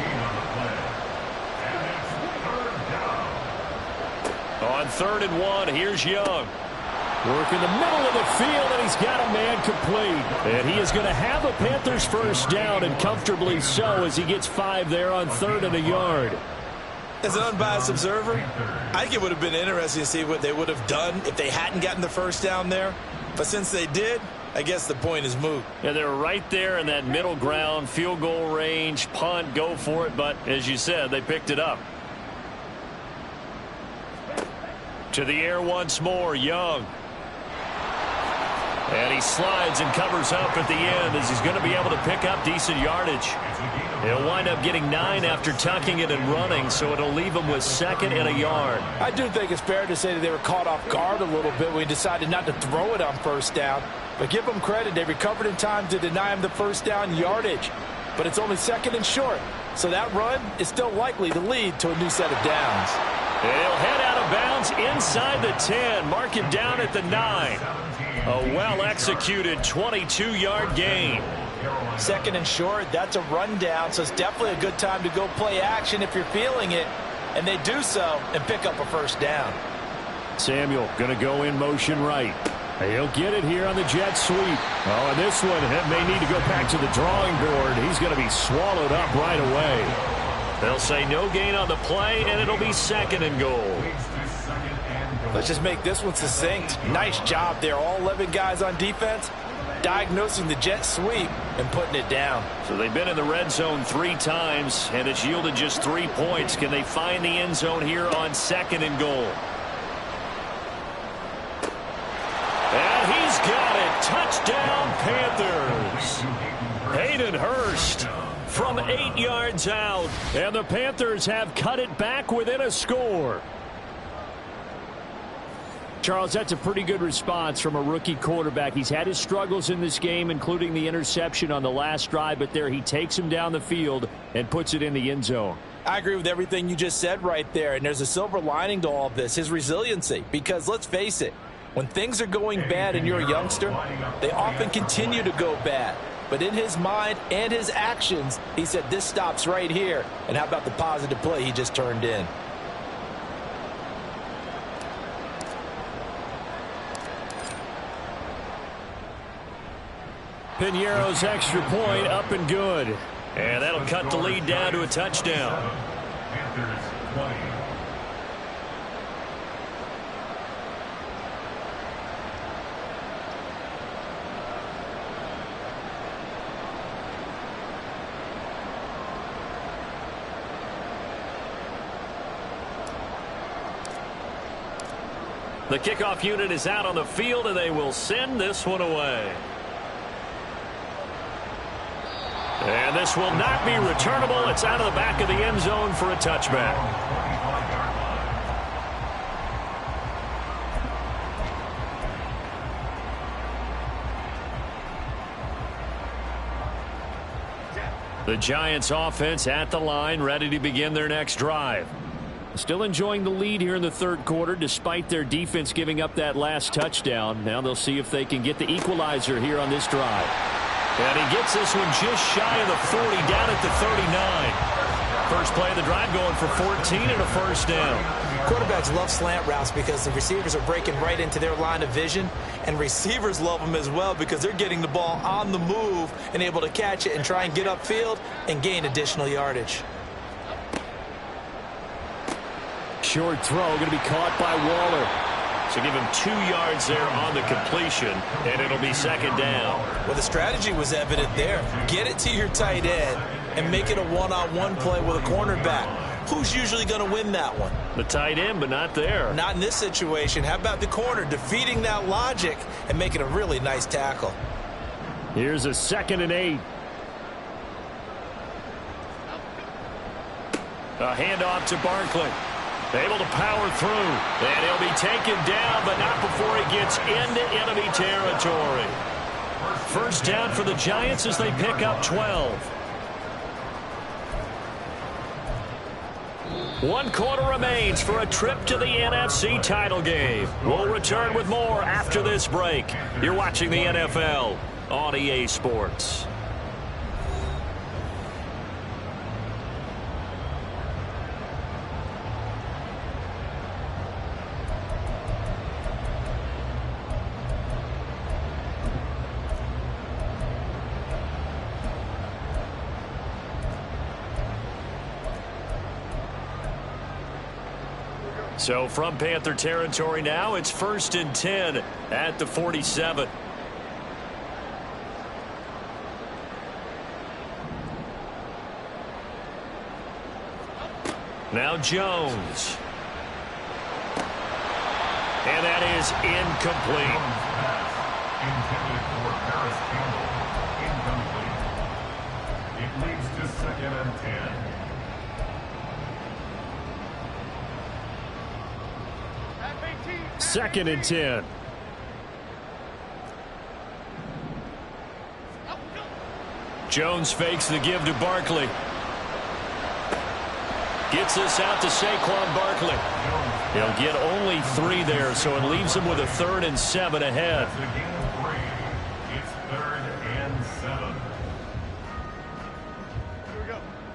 Speaker 1: On 3rd and 1, here's Young. Work in the middle of the field, and he's got a man complete. And he is going to have a Panthers first down, and comfortably so as he gets 5 there on 3rd and a yard.
Speaker 2: As an unbiased observer, I think it would have been interesting to see what they would have done if they hadn't gotten the first down there. But since they did, I guess the point is moot.
Speaker 1: Yeah, they're right there in that middle ground, field goal range, punt, go for it. But as you said, they picked it up. To the air once more, Young. And he slides and covers up at the end as he's going to be able to pick up decent yardage. He'll wind up getting 9 after tucking it and running, so it'll leave him with 2nd and a yard.
Speaker 2: I do think it's fair to say that they were caught off guard a little bit when he decided not to throw it on first down. But give them credit, they recovered in time to deny him the first down yardage. But it's only 2nd and short, so that run is still likely to lead to a new set of downs.
Speaker 1: And he'll head out of bounds inside the 10, mark him down at the 9. A well-executed 22-yard gain.
Speaker 2: 2nd and short, that's a rundown, so it's definitely a good time to go play action if you're feeling it. And they do so and pick up a first down.
Speaker 1: Samuel going to go in motion right. He'll get it here on the jet sweep. Oh, and this one may need to go back to the drawing board. He's going to be swallowed up right away. They'll say no gain on the play, and it'll be 2nd and goal.
Speaker 2: Let's just make this one succinct. Nice job there. All 11 guys on defense diagnosing the jet sweep and putting it down.
Speaker 1: So they've been in the red zone 3 times, and it's yielded just 3 points. Can they find the end zone here on 2nd and goal? And he's got it. Touchdown, Panthers. Hayden Hurst from 8 yards out. And the Panthers have cut it back within a score. Charles, that's a pretty good response from a rookie quarterback. He's had his struggles in this game, including the interception on the last drive, but there he takes him down the field and puts it in the end zone.
Speaker 2: I agree with everything you just said right there, and there's a silver lining to all of this, his resiliency, because let's face it, when things are going bad and you're a youngster, they often continue to go bad. But in his mind and his actions, he said this stops right here. And how about the positive play he just turned in?
Speaker 1: Piñeiro's extra point up and good. And that'll cut the lead down to a touchdown. The kickoff unit is out on the field, and they will send this one away. And this will not be returnable. It's out of the back of the end zone for a touchback. The Giants offense at the line, ready to begin their next drive. Still enjoying the lead here in the third quarter despite their defense giving up that last touchdown. Now they'll see if they can get the equalizer here on this drive. And he gets this one just shy of the 40, down at the 39. First play of the drive going for 14 and a first down.
Speaker 2: Quarterbacks love slant routes because the receivers are breaking right into their line of vision, and receivers love them as well because they're getting the ball on the move and able to catch it and try and get upfield and gain additional yardage.
Speaker 1: Short throw going to be caught by Waller. So give him 2 yards there on the completion, and it'll be second down.
Speaker 2: Well, the strategy was evident there. Get it to your tight end and make it a one-on-one play with a cornerback. Who's usually going to win that one?
Speaker 1: The tight end, but not there.
Speaker 2: Not in this situation. How about the corner defeating that logic and making a really nice tackle?
Speaker 1: Here's a 2nd and 8. A handoff to Barkley. Able to power through. And he'll be taken down, but not before he gets into enemy territory. First down for the Giants as they pick up 12. 1 quarter remains for a trip to the NFC title game. We'll return with more after this break. You're watching the NFL on EA Sports. So from Panther territory now, it's 1st and 10 at the 47. Now Jones. And that is incomplete.
Speaker 4: Intended for Paris Campbell. Incomplete. It leads to 2nd and 10.
Speaker 1: Second and 10. Jones fakes the give to Barkley. Gets this out to Saquon Barkley. He'll get only 3 there, so it leaves him with a 3rd and 7 ahead.
Speaker 4: It's 3rd and 7.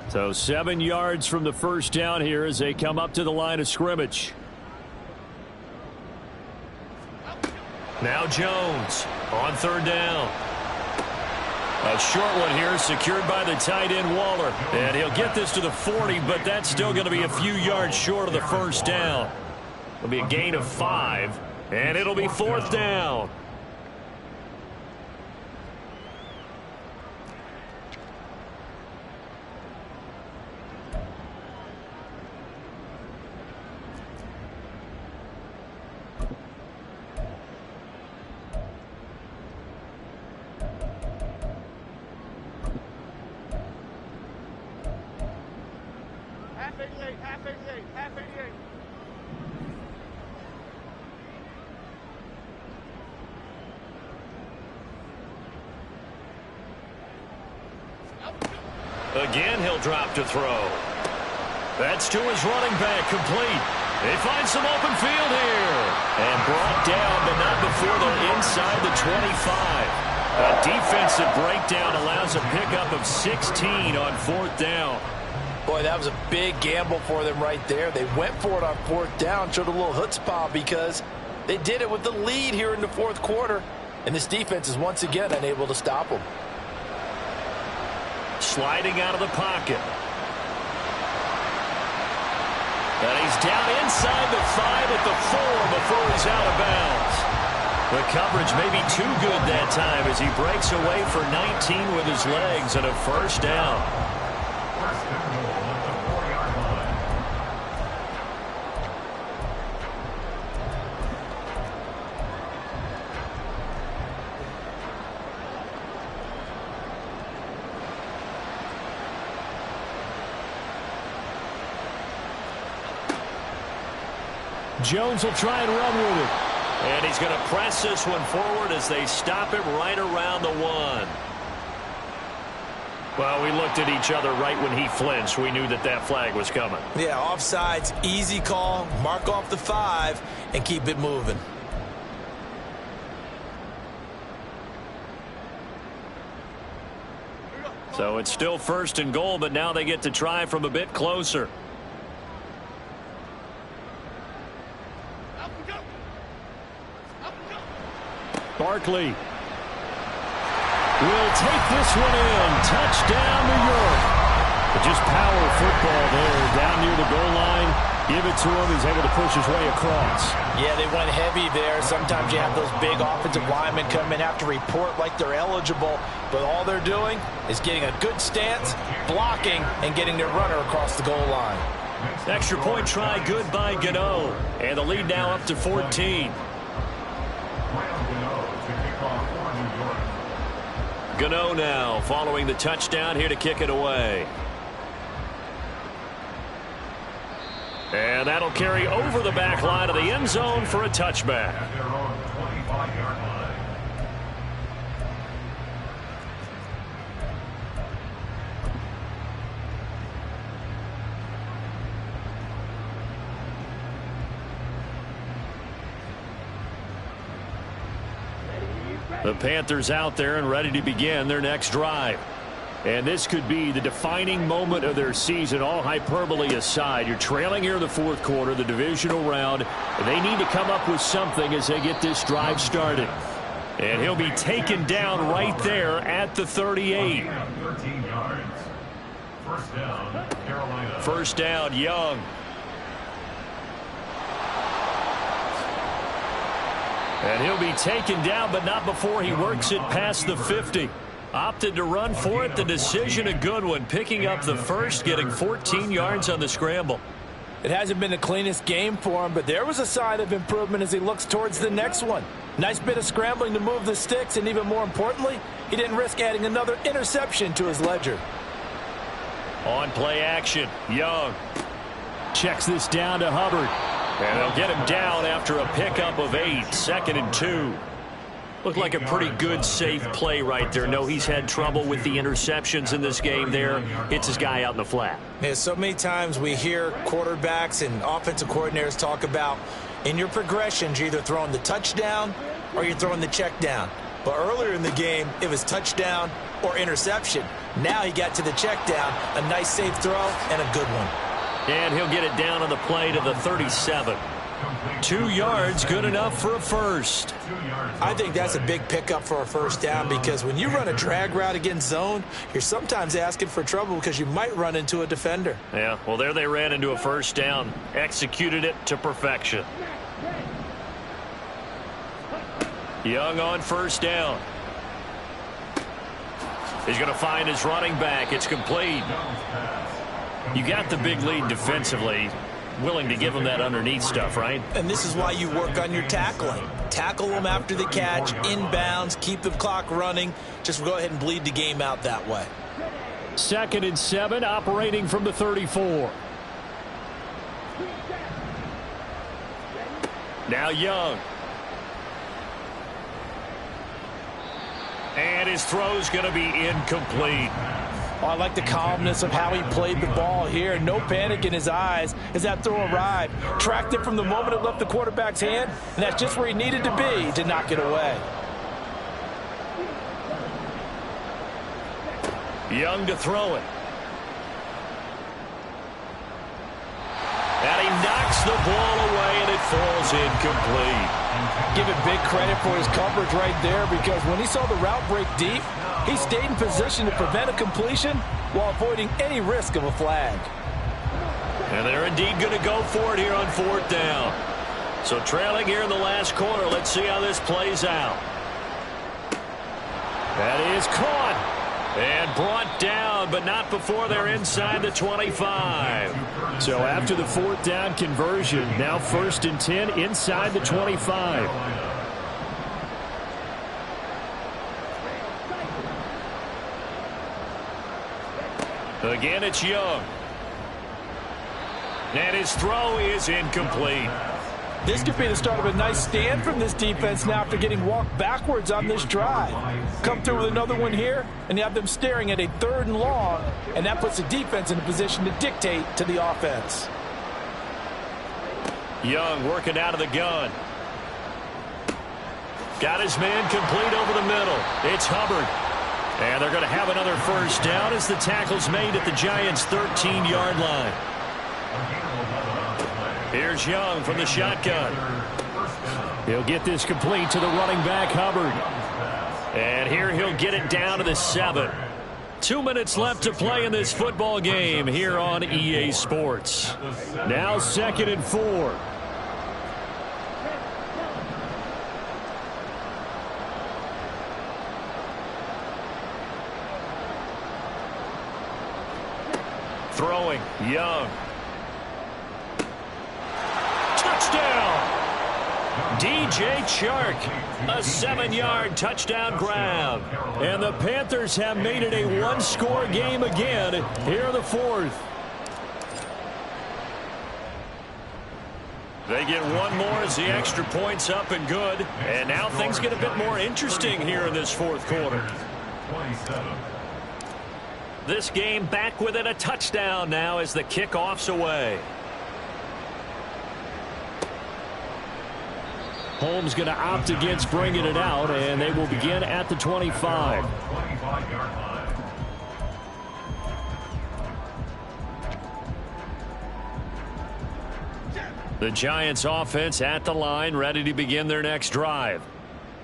Speaker 1: So 7 yards from the first down here as they come up to the line of scrimmage. Now Jones on 3rd down. A short one here secured by the tight end Waller. And he'll get this to the 40, but that's still going to be a few yards short of the first down. It'll be a gain of 5, and it'll be 4th down. Again, he'll drop to throw. That's to his running back, complete. They find some open field here. And brought down, but not before they're inside the 25. A defensive breakdown allows a pickup of 16 on 4th down.
Speaker 2: Boy, that was a big gamble for them right there. They went for it on 4th down, showed a little chutzpah because they did it with the lead here in the 4th quarter. And this defense is once again unable to stop them.
Speaker 1: Sliding out of the pocket. And he's down inside the 5 at the 4 before he's out of bounds. The coverage may be too good that time as he breaks away for 19 with his legs and a first down.
Speaker 4: First and goal at the 4-yard line.
Speaker 1: Jones will try and run with it.
Speaker 5: And he's going to press this one forward as they stop him right around the 1.
Speaker 1: Well, we looked at each other right when he flinched. We knew that that flag was coming.
Speaker 2: Yeah, offsides, easy call. Mark off the 5 and keep it moving.
Speaker 1: So it's still 1st and goal, but now they get to try from a bit closer. Barkley will take this one in. Touchdown, New York. But just power football there down near the goal line. Give it to him. He's able to push his way across.
Speaker 2: Yeah, they went heavy there. Sometimes you have those big offensive linemen come in, have to report like they're eligible, but all they're doing is getting a good stance, blocking, and getting their runner across the goal line.
Speaker 1: Extra point try good by Gano. And the lead now up to 14. Gano now following the touchdown here to kick it away. And that'll carry over the back line of the end zone for a touchback.
Speaker 4: At their own 25-yard line.
Speaker 1: The Panthers out there and ready to begin their next drive. And this could be the defining moment of their season, all hyperbole aside. You're trailing here in the 4th quarter, the divisional round. And they need to come up with something as they get this drive started. And he'll be taken down right there at the 38.
Speaker 4: 13 yards. First down, Carolina.
Speaker 1: First down, Young. And he'll be taken down, but not before he works it past the 50. Opted to run for it. The decision a good one. Picking up the first, getting 14 yards on the scramble.
Speaker 2: It hasn't been the cleanest game for him, but there was a sign of improvement as he looks towards the next one. Nice bit of scrambling to move the sticks, and even more importantly, he didn't risk adding another interception to his ledger.
Speaker 1: On play action, Young checks this down to Hubbard. And they'll get him down after a pickup of 8, 2nd and 2. Looked like a pretty good, safe play right there. No, he's had trouble with the interceptions in this game there. Hits his guy out in the flat.
Speaker 2: Yeah, so many times we hear quarterbacks and offensive coordinators talk about in your progressions, you're either throwing the touchdown or you're throwing the check down. But earlier in the game, it was touchdown or interception. Now he got to the check down, a nice safe throw and a good one.
Speaker 1: And he'll get it down on the play to the 37. 2 yards, good enough for a first.
Speaker 2: I think that's a big pickup for a first down because when you run a drag route against zone, you're sometimes asking for trouble because you might run into a defender.
Speaker 1: Yeah, well, there they ran into a first down. Executed it to perfection. Young on first down. He's going to find his running back. It's complete. You got the big lead defensively. Willing to give him that underneath stuff, right?
Speaker 2: And this is why you work on your tackling. Tackle them after the catch, inbounds, keep the clock running. Just go ahead and bleed the game out that way.
Speaker 1: 2nd and 7, operating from the 34. Now Young. And his throw's going to be incomplete.
Speaker 2: Oh, I like the calmness of how he played the ball here. No panic in his eyes as that throw arrived. Tracked it from the moment it left the quarterback's hand, and that's just where he needed to be to knock it away.
Speaker 1: Young to throw it. And he knocks the ball away, and it falls incomplete.
Speaker 2: Give it big credit for his coverage right there because when he saw the route break deep, he stayed in position to prevent a completion while avoiding any risk of a flag.
Speaker 1: And they're indeed going to go for it here on 4th down. So trailing here in the last quarter. Let's see how this plays out. That is caught and brought down, but not before they're inside the 25. So after the 4th down conversion, now 1st and 10 inside the 25. Again, it's Young. And his throw is incomplete.
Speaker 3: This could be the start of a nice stand from this defense now after getting walked backwards on this drive. Come through with another one here, and you have them staring at a 3rd and long, and that puts the defense in a position to dictate to the offense.
Speaker 1: Young working out of the gun. Got his man complete over the middle. It's Hubbard. And they're going to have another first down as the tackle's made at the Giants' 13-yard line. Here's Young from the shotgun. He'll get this complete to the running back, Hubbard. And here he'll get it down to the 7. 2 minutes left to play in this football game here on EA Sports. Now 2nd and 4. Throwing, Young. Touchdown! DJ Chark, a 7-yard touchdown grab. And the Panthers have made it a 1-score game again here in the 4th. They get one more as the extra point's up and good. And now things get a bit more interesting here in this 4th quarter.
Speaker 4: 27.
Speaker 1: This game back within a touchdown now as the kickoff's away. Holmes going to opt against bringing it out, and they will begin at the 25.
Speaker 4: 25-yard line.
Speaker 1: The Giants offense at the line, ready to begin their next drive.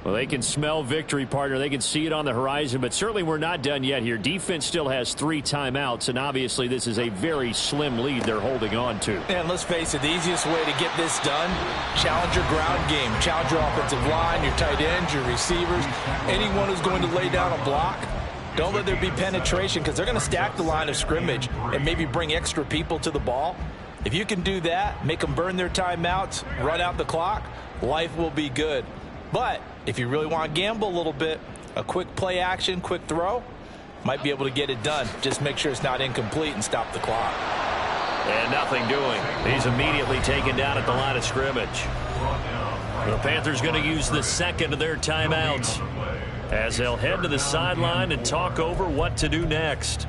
Speaker 1: Well, they can smell victory, partner. They can see it on the horizon, but certainly we're not done yet here. Defense still has 3 timeouts, and obviously this is a very slim lead they're holding on to.
Speaker 3: And let's face it, the easiest way to get this done, challenge your ground game. Challenge your offensive line, your tight ends, your receivers, anyone who's going to lay down a block. Don't let there be penetration because they're going to stack the line of scrimmage and maybe bring extra people to the ball. If you can do that, make them burn their timeouts, run out the clock, life will be good. But if you really want to gamble a little bit, a quick play action, quick throw, might be able to get it done. Just make sure it's not incomplete and stop the clock.
Speaker 1: And nothing doing. He's immediately taken down at the line of scrimmage. The Panthers going to use the 2nd of their timeouts as they'll head to the sideline and talk over what to do next.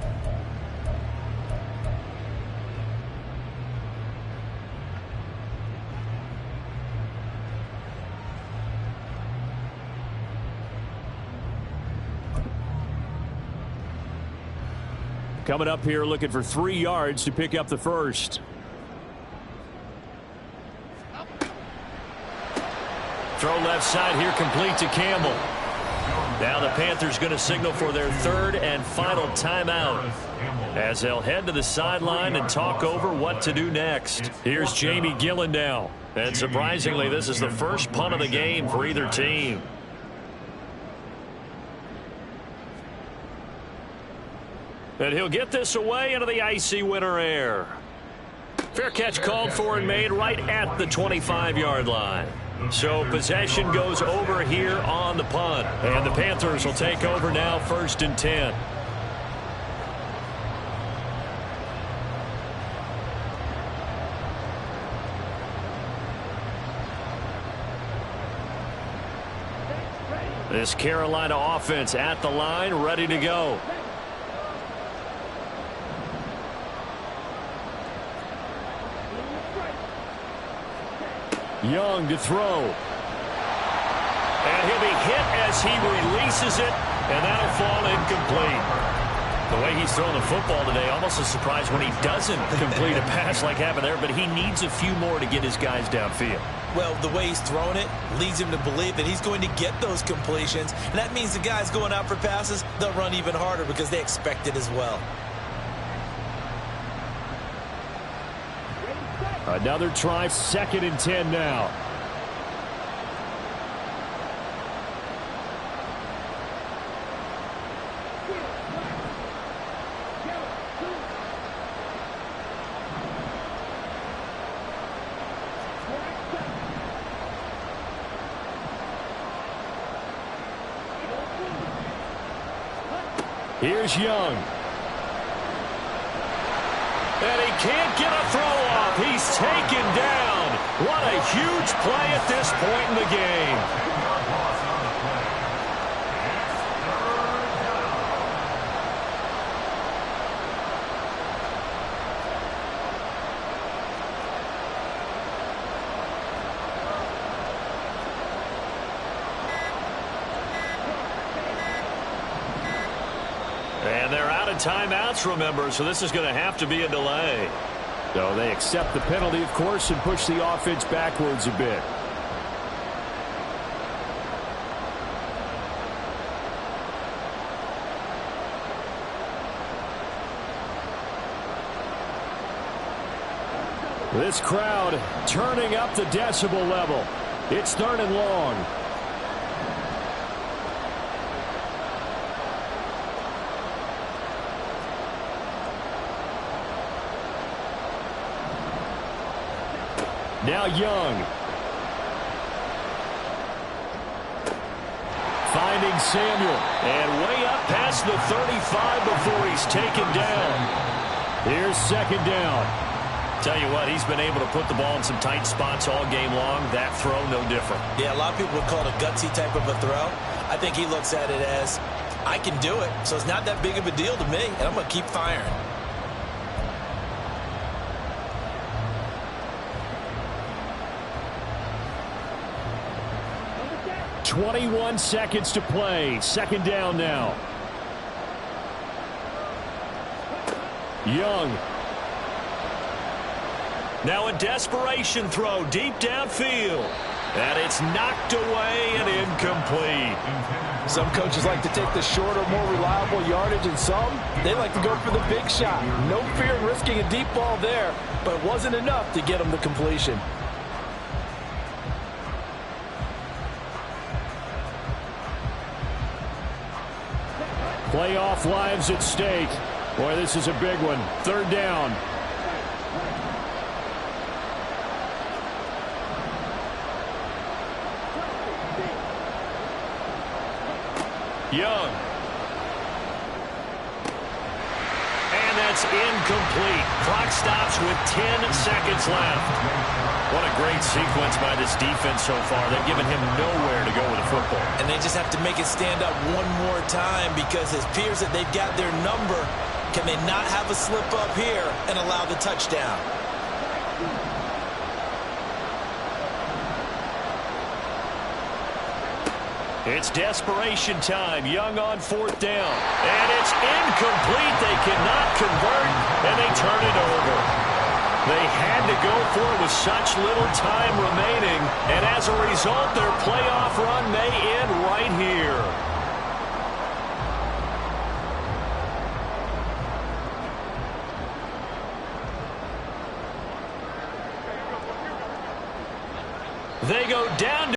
Speaker 1: Coming up here looking for 3 yards to pick up the first. Throw left side here complete to Campbell. Now the Panthers going to signal for their 3rd and final timeout as they'll head to the sideline and talk over what to do next. Here's Jamie Gillen now. And surprisingly, this is the first punt of the game for either team. And he'll get this away into the icy winter air. Fair catch called for and made right at the 25-yard line. So possession goes over here on the punt. And the Panthers will take over now 1st and 10. This Carolina offense at the line, ready to go. Young to throw. And he'll be hit as he releases it, and that'll fall incomplete. The way he's throwing the football today, almost a surprise when he doesn't complete a pass like happened there, but he needs a few more to get his guys downfield.
Speaker 2: Well, the way he's throwing it leads him to believe that he's going to get those completions, and that means the guys going out for passes, they'll run even harder because they expect it as well.
Speaker 1: Another try, 2nd and 10 now. Here's Young. And he can't get a throw off. He's taken down What a huge play at this point in the game.
Speaker 5: And they're out of timeouts, remember, so this is going to have to be a delay.
Speaker 1: So they accept the penalty, of course, and push the offense backwards a bit. This crowd turning up the decibel level. It's 3rd and long. Now Young. Finding Samuel. And way up past the 35 before he's taken down. Here's 2nd down.
Speaker 5: Tell you what, he's been able to put the ball in some tight spots all game long. That throw, no different.
Speaker 2: Yeah, a lot of people would call it a gutsy type of a throw. I think he looks at it as, I can do it, so it's not that big of a deal to me, and I'm going to keep firing.
Speaker 1: 21 seconds to play. 2nd down now. Young.
Speaker 5: Now a desperation throw deep downfield. And it's knocked away and incomplete.
Speaker 3: Some coaches like to take the shorter, more reliable yardage, and some, they like to go for the big shot. No fear in risking a deep ball there, but it wasn't enough to get them the completion.
Speaker 1: Playoff lives at stake. Boy, this is a big one. 3rd down.
Speaker 5: Young. And that's incomplete. Clock stops with 10 seconds left. What a great sequence by this defense so far. They've given him nowhere to go with the football.
Speaker 2: And they just have to make it stand up one more time because it appears that they've got their number. Can they not have a slip up here and allow the touchdown?
Speaker 1: It's desperation time. Young on 4th down. And it's incomplete. They cannot convert, and they turn it over. They had to go for it with such little time remaining, and as a result, their playoff run may end right here. They go down to